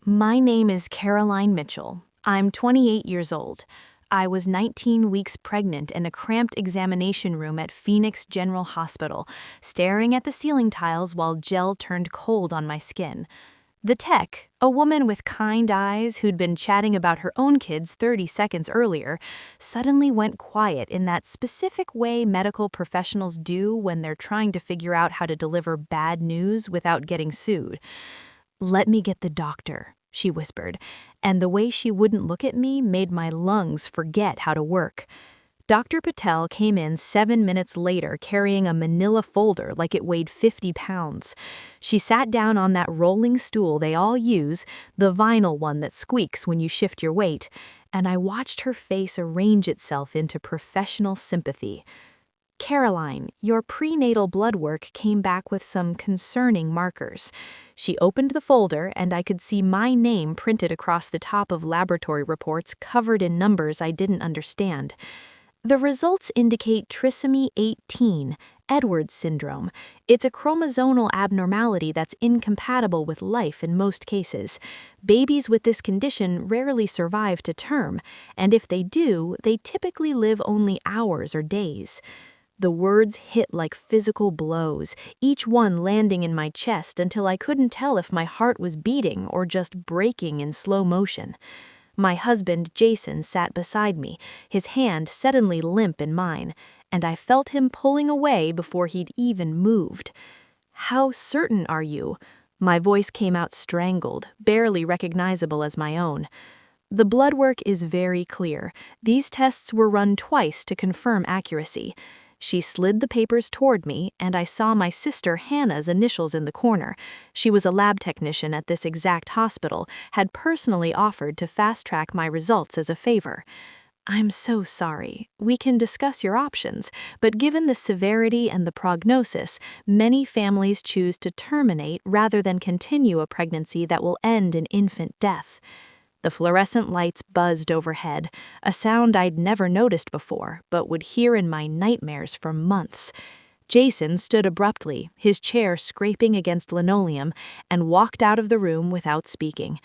My name is Caroline Mitchell. I'm 28 years old. I was 19 weeks pregnant in a cramped examination room at Phoenix General Hospital, staring at the ceiling tiles while gel turned cold on my skin. The tech, a woman with kind eyes who'd been chatting about her own kids 30 seconds earlier, suddenly went quiet in that specific way medical professionals do when they're trying to figure out how to deliver bad news without getting sued. "Let me get the doctor," she whispered, and the way she wouldn't look at me made my lungs forget how to work. Dr. Patel came in 7 minutes later carrying a manila folder like it weighed 50 pounds. She sat down on that rolling stool they all use, the vinyl one that squeaks when you shift your weight, and I watched her face arrange itself into professional sympathy. "Caroline, your prenatal blood work came back with some concerning markers." She opened the folder and I could see my name printed across the top of laboratory reports covered in numbers I didn't understand. "The results indicate trisomy 18, Edwards syndrome. It's a chromosomal abnormality that's incompatible with life in most cases. Babies with this condition rarely survive to term, and if they do, they typically live only hours or days." The words hit like physical blows, each one landing in my chest until I couldn't tell if my heart was beating or just breaking in slow motion. My husband, Jason, sat beside me, his hand suddenly limp in mine, and I felt him pulling away before he'd even moved. "How certain are you?" My voice came out strangled, barely recognizable as my own. "The blood work is very clear. These tests were run twice to confirm accuracy." She slid the papers toward me, and I saw my sister Hannah's initials in the corner. She was a lab technician at this exact hospital, had personally offered to fast-track my results as a favor. "I'm so sorry. We can discuss your options, but given the severity and the prognosis, many families choose to terminate rather than continue a pregnancy that will end in infant death." The fluorescent lights buzzed overhead, a sound I'd never noticed before, but would hear in my nightmares for months. Jason stood abruptly, his chair scraping against linoleum, and walked out of the room without speaking.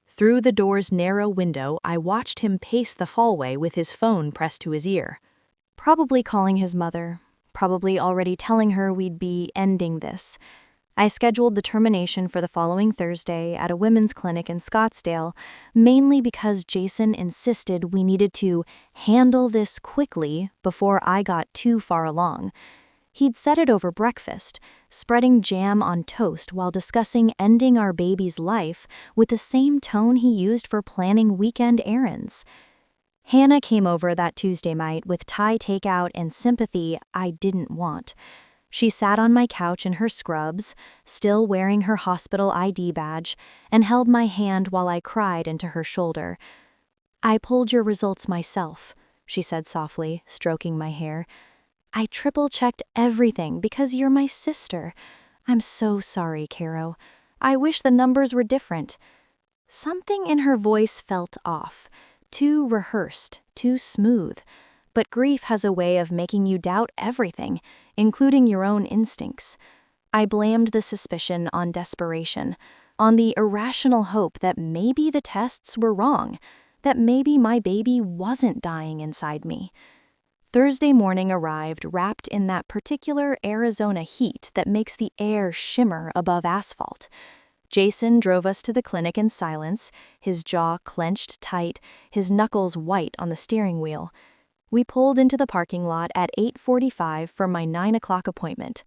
Through the door's narrow window, I watched him pace the hallway with his phone pressed to his ear. Probably calling his mother, probably already telling her we'd be ending this. I scheduled the termination for the following Thursday at a women's clinic in Scottsdale, mainly because Jason insisted we needed to handle this quickly before I got too far along. He'd said it over breakfast, spreading jam on toast while discussing ending our baby's life with the same tone he used for planning weekend errands. Hannah came over that Tuesday night with Thai takeout and sympathy I didn't want. She sat on my couch in her scrubs, still wearing her hospital ID badge, and held my hand while I cried into her shoulder. "I pulled your results myself," she said softly, stroking my hair. "I triple-checked everything because you're my sister. I'm so sorry, Caro. I wish the numbers were different." Something in her voice felt off, too rehearsed, too smooth. But grief has a way of making you doubt everything, including your own instincts. I blamed the suspicion on desperation, on the irrational hope that maybe the tests were wrong, that maybe my baby wasn't dying inside me. Thursday morning arrived wrapped in that particular Arizona heat that makes the air shimmer above asphalt. Jason drove us to the clinic in silence, his jaw clenched tight, his knuckles white on the steering wheel. We pulled into the parking lot at 8:45 for my 9 o'clock appointment.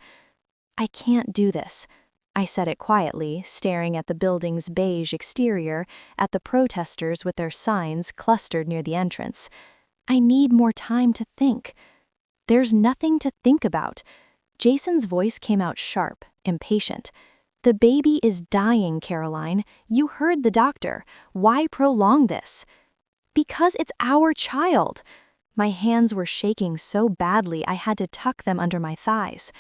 "I can't do this," I said it quietly, staring at the building's beige exterior, at the protesters with their signs clustered near the entrance. "I need more time to think." "There's nothing to think about." Jason's voice came out sharp, impatient. "The baby is dying, Caroline. You heard the doctor. Why prolong this?" "Because it's our child." My hands were shaking so badly I had to tuck them under my thighs.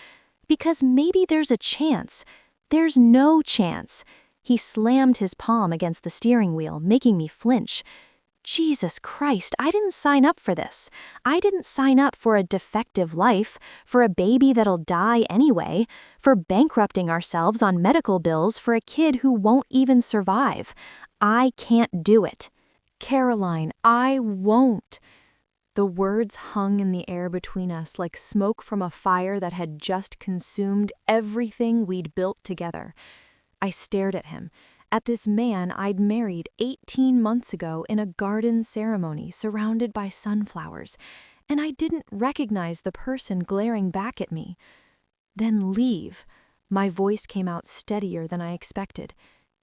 "Because maybe there's a chance." "There's no chance." He slammed his palm against the steering wheel, making me flinch. Jesus Christ, I didn't sign up for this. I didn't sign up for a defective life, for a baby that'll die anyway, for bankrupting ourselves on medical bills for a kid who won't even survive. I can't do it. Caroline, I won't. The words hung in the air between us like smoke from a fire that had just consumed everything we'd built together. I stared at him, at this man I'd married 18 months ago in a garden ceremony surrounded by sunflowers, and I didn't recognize the person glaring back at me. Then leave. My voice came out steadier than I expected.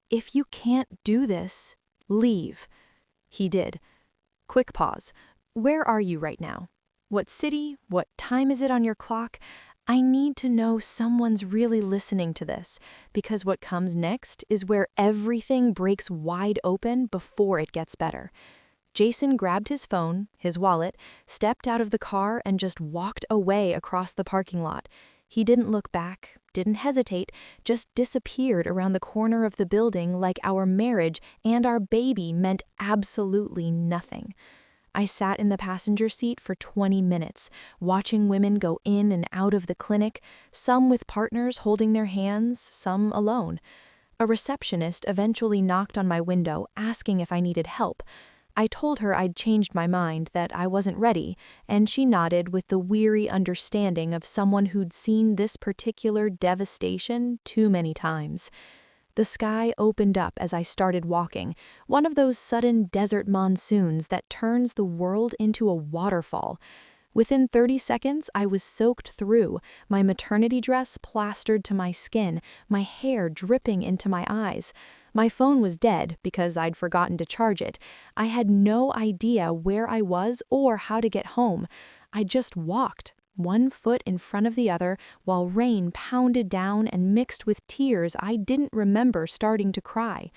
If you can't do this, leave. He did. Quick pause. Where are you right now? What city? What time is it on your clock? I need to know someone's really listening to this, because what comes next is where everything breaks wide open before it gets better. Jason grabbed his phone, his wallet, stepped out of the car, and just walked away across the parking lot. He didn't look back, didn't hesitate, just disappeared around the corner of the building like our marriage and our baby meant absolutely nothing. I sat in the passenger seat for 20 minutes, watching women go in and out of the clinic, some with partners holding their hands, some alone. A receptionist eventually knocked on my window, asking if I needed help. I told her I'd changed my mind, that I wasn't ready, and she nodded with the weary understanding of someone who'd seen this particular devastation too many times. The sky opened up as I started walking, one of those sudden desert monsoons that turns the world into a waterfall. Within 30 seconds, I was soaked through, my maternity dress plastered to my skin, my hair dripping into my eyes. My phone was dead because I'd forgotten to charge it. I had no idea where I was or how to get home. I just walked, one foot in front of the other, while rain pounded down and mixed with tears I didn't remember starting to cry.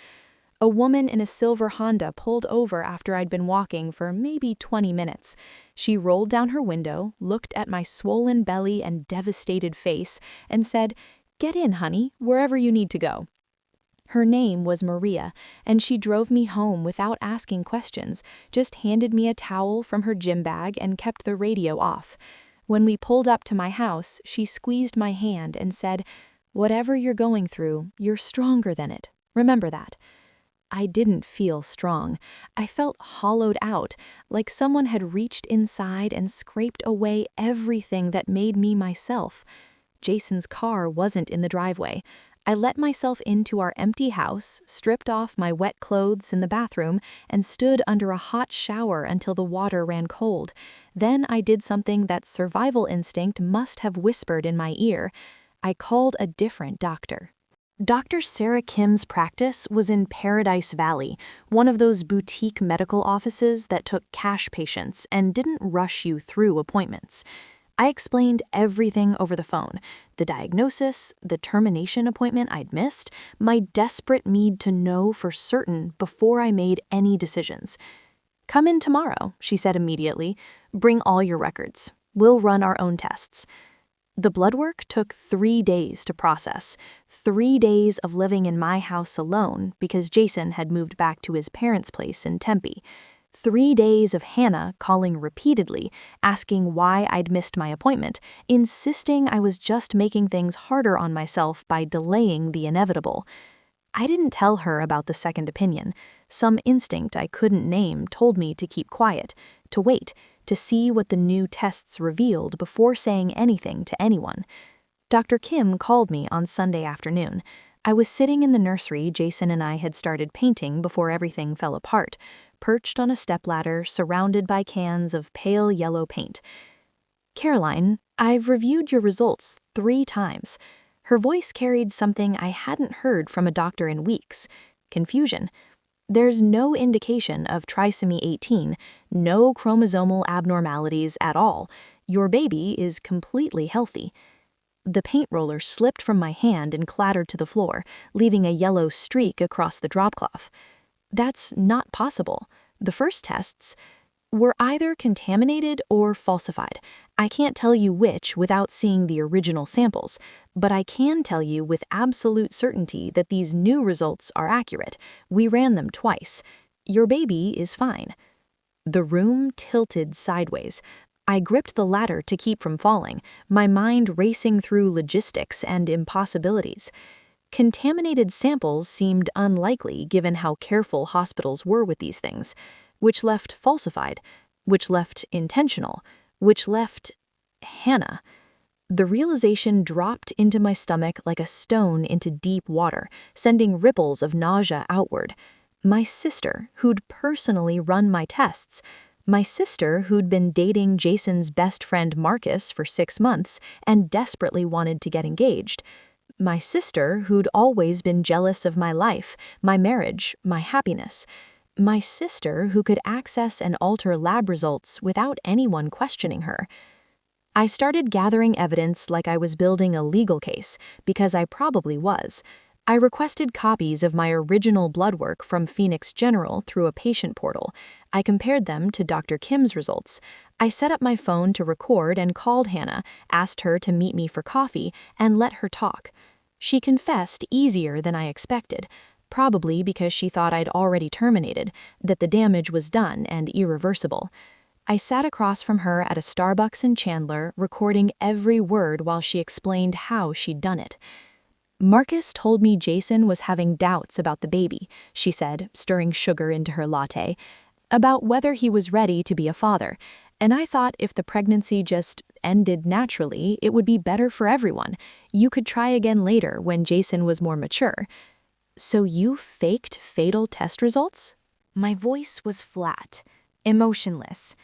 A woman in a silver Honda pulled over after I'd been walking for maybe 20 minutes. She rolled down her window, looked at my swollen belly and devastated face, and said, "Get in, honey, wherever you need to go." Her name was Maria, and she drove me home without asking questions, just handed me a towel from her gym bag and kept the radio off. When we pulled up to my house, she squeezed my hand and said, "Whatever you're going through, you're stronger than it. Remember that." I didn't feel strong. I felt hollowed out, like someone had reached inside and scraped away everything that made me myself. Jason's car wasn't in the driveway. I let myself into our empty house, stripped off my wet clothes in the bathroom, and stood under a hot shower until the water ran cold. Then I did something that survival instinct must have whispered in my ear. I called a different doctor. Dr. Sarah Kim's practice was in Paradise Valley, one of those boutique medical offices that took cash patients and didn't rush you through appointments. I explained everything over the phone: the diagnosis, the termination appointment I'd missed, my desperate need to know for certain before I made any decisions. "Come in tomorrow," she said immediately. "Bring all your records. We'll run our own tests." The blood work took 3 days to process, 3 days of living in my house alone because Jason had moved back to his parents' place in Tempe. 3 days of Hannah calling repeatedly, asking why I'd missed my appointment, insisting I was just making things harder on myself by delaying the inevitable. I didn't tell her about the second opinion. Some instinct I couldn't name told me to keep quiet, to wait, to see what the new tests revealed before saying anything to anyone. Dr. Kim called me on Sunday afternoon. I was sitting in the nursery Jason and I had started painting before everything fell apart, perched on a stepladder surrounded by cans of pale yellow paint. "Caroline, I've reviewed your results 3 times. Her voice carried something I hadn't heard from a doctor in weeks: confusion. "There's no indication of trisomy 18, no chromosomal abnormalities at all. Your baby is completely healthy." The paint roller slipped from my hand and clattered to the floor, leaving a yellow streak across the dropcloth. "That's not possible. The first tests were either contaminated or falsified. I can't tell you which without seeing the original samples, but I can tell you with absolute certainty that these new results are accurate. We ran them twice. Your baby is fine." The room tilted sideways. I gripped the ladder to keep from falling, my mind racing through logistics and impossibilities. Contaminated samples seemed unlikely given how careful hospitals were with these things, which left falsified, which left intentional, which left Hannah. The realization dropped into my stomach like a stone into deep water, sending ripples of nausea outward. My sister, who'd personally run my tests, my sister who'd been dating Jason's best friend Marcus for 6 months and desperately wanted to get engaged, my sister who'd always been jealous of my life, my marriage, my happiness, my sister who could access and alter lab results without anyone questioning her. I started gathering evidence like I was building a legal case, because I probably was. I requested copies of my original blood work from Phoenix General through a patient portal. I compared them to Dr. Kim's results. I set up my phone to record and called Hannah, asked her to meet me for coffee, and let her talk. She confessed easier than I expected, probably because she thought I'd already terminated, that the damage was done and irreversible. I sat across from her at a Starbucks in Chandler, recording every word while she explained how she'd done it. Marcus told me Jason was having doubts about the baby, she said, stirring sugar into her latte, about whether he was ready to be a father, and I thought if the pregnancy just ended naturally, it would be better for everyone. You could try again later when Jason was more mature. So you faked fatal test results? My voice was flat, emotionless.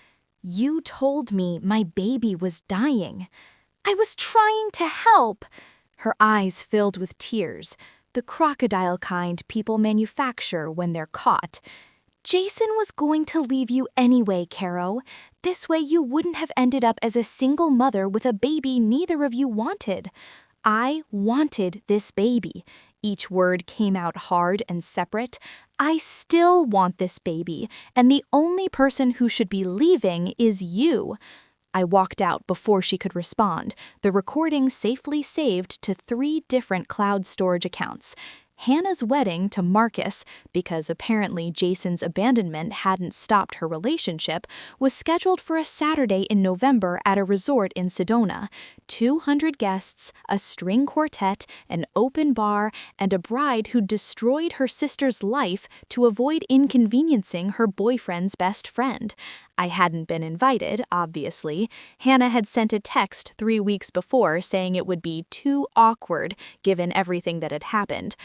You told me my baby was dying. I was trying to help. Her eyes filled with tears, the crocodile kind people manufacture when they're caught. Jason was going to leave you anyway, Caro. This way you wouldn't have ended up as a single mother with a baby neither of you wanted. I wanted this baby. Each word came out hard and separate. I still want this baby, and the only person who should be leaving is you. I walked out before she could respond, the recording safely saved to 3 different cloud storage accounts. Hannah's wedding to Marcus, because apparently Jason's abandonment hadn't stopped her relationship, was scheduled for a Saturday in November at a resort in Sedona. 200 guests, a string quartet, an open bar, and a bride who destroyed her sister's life to avoid inconveniencing her boyfriend's best friend. I hadn't been invited, obviously. Hannah had sent a text 3 weeks before saying it would be too awkward given everything that had happened.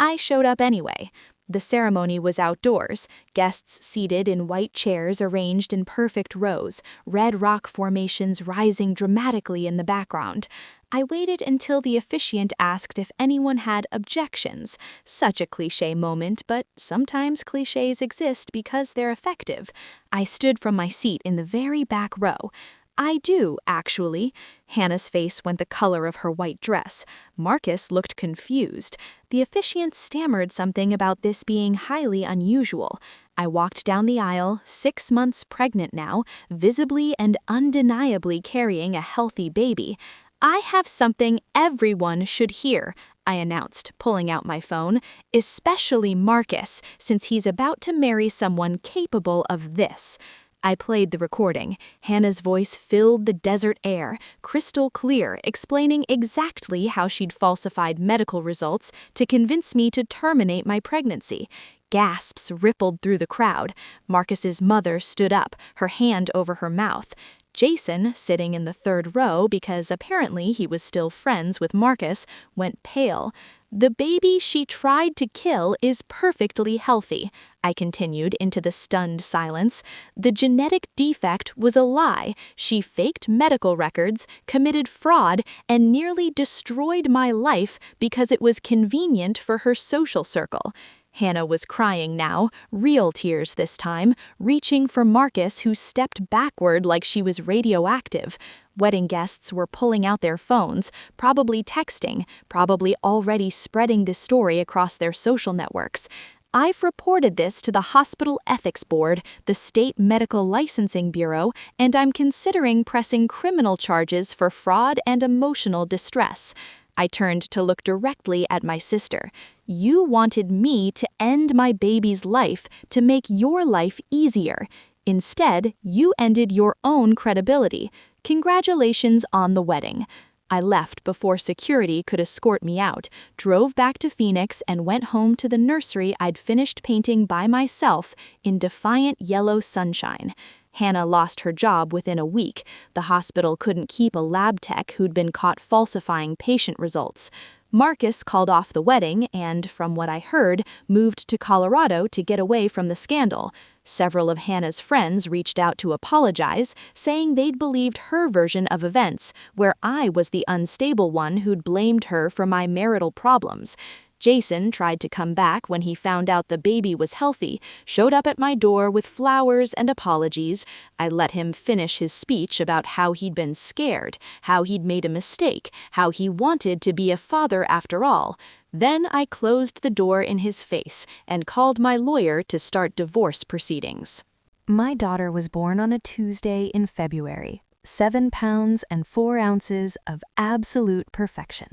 I showed up anyway. The ceremony was outdoors, guests seated in white chairs arranged in perfect rows, red rock formations rising dramatically in the background. I waited until the officiant asked if anyone had objections. Such a cliché moment, but sometimes clichés exist because they're effective. I stood from my seat in the very back row. I do, actually. Hannah's face went the color of her white dress. Marcus looked confused. The officiant stammered something about this being highly unusual. I walked down the aisle, 6 months pregnant now, visibly and undeniably carrying a healthy baby. I have something everyone should hear, I announced, pulling out my phone, especially Marcus, since he's about to marry someone capable of this. I played the recording. Hannah's voice filled the desert air, crystal clear, explaining exactly how she'd falsified medical results to convince me to terminate my pregnancy. Gasps rippled through the crowd. Marcus's mother stood up, her hand over her mouth. Jason, sitting in the 3rd row because apparently he was still friends with Marcus, went pale. The baby she tried to kill is perfectly healthy, I continued into the stunned silence. The genetic defect was a lie. She faked medical records, committed fraud, and nearly destroyed my life because it was convenient for her social circle. Hannah was crying now, real tears this time, reaching for Marcus, who stepped backward like she was radioactive. Wedding guests were pulling out their phones, probably texting, probably already spreading this story across their social networks. I've reported this to the Hospital Ethics Board, the State Medical Licensing Bureau, and I'm considering pressing criminal charges for fraud and emotional distress. I turned to look directly at my sister. You wanted me to end my baby's life to make your life easier. Instead, you ended your own credibility. Congratulations on the wedding. I left before security could escort me out, drove back to Phoenix, and went home to the nursery I'd finished painting by myself in defiant yellow sunshine. Hannah lost her job within a week. The hospital couldn't keep a lab tech who'd been caught falsifying patient results. Marcus called off the wedding and, from what I heard, moved to Colorado to get away from the scandal. Several of Hannah's friends reached out to apologize, saying they'd believed her version of events, where I was the unstable one who'd blamed her for my marital problems. Jason tried to come back when he found out the baby was healthy, showed up at my door with flowers and apologies. I let him finish his speech about how he'd been scared, how he'd made a mistake, how he wanted to be a father after all. Then I closed the door in his face and called my lawyer to start divorce proceedings. My daughter was born on a Tuesday in February. 7 pounds and 4 ounces of absolute perfection.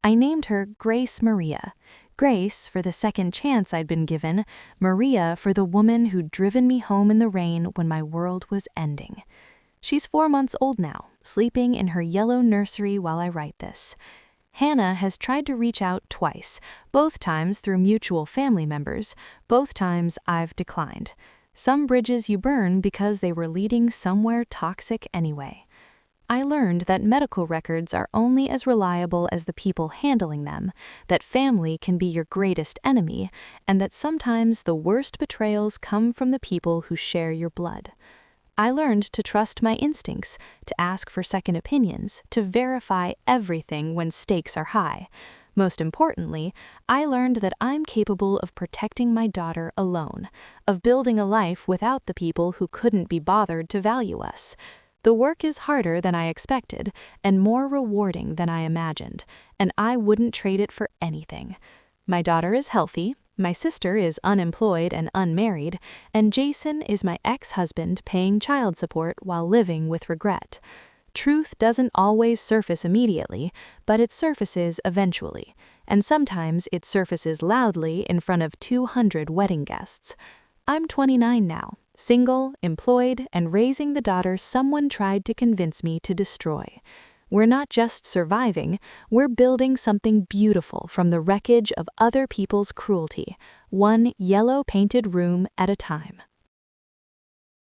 I named her Grace Maria. Grace for the second chance I'd been given, Maria for the woman who'd driven me home in the rain when my world was ending. She's 4 months old now, sleeping in her yellow nursery while I write this. Hannah has tried to reach out twice, both times through mutual family members, both times I've declined. Some bridges you burn because they were leading somewhere toxic anyway. I learned that medical records are only as reliable as the people handling them, that family can be your greatest enemy, and that sometimes the worst betrayals come from the people who share your blood. I learned to trust my instincts, to ask for second opinions, to verify everything when stakes are high. Most importantly, I learned that I'm capable of protecting my daughter alone, of building a life without the people who couldn't be bothered to value us. The work is harder than I expected and more rewarding than I imagined, and I wouldn't trade it for anything. My daughter is healthy, my sister is unemployed and unmarried, and Jason is my ex-husband paying child support while living with regret. Truth doesn't always surface immediately, but it surfaces eventually, and sometimes it surfaces loudly in front of 200 wedding guests. I'm 29 now. Single, employed, and raising the daughter someone tried to convince me to destroy. We're not just surviving, we're building something beautiful from the wreckage of other people's cruelty, one yellow-painted room at a time.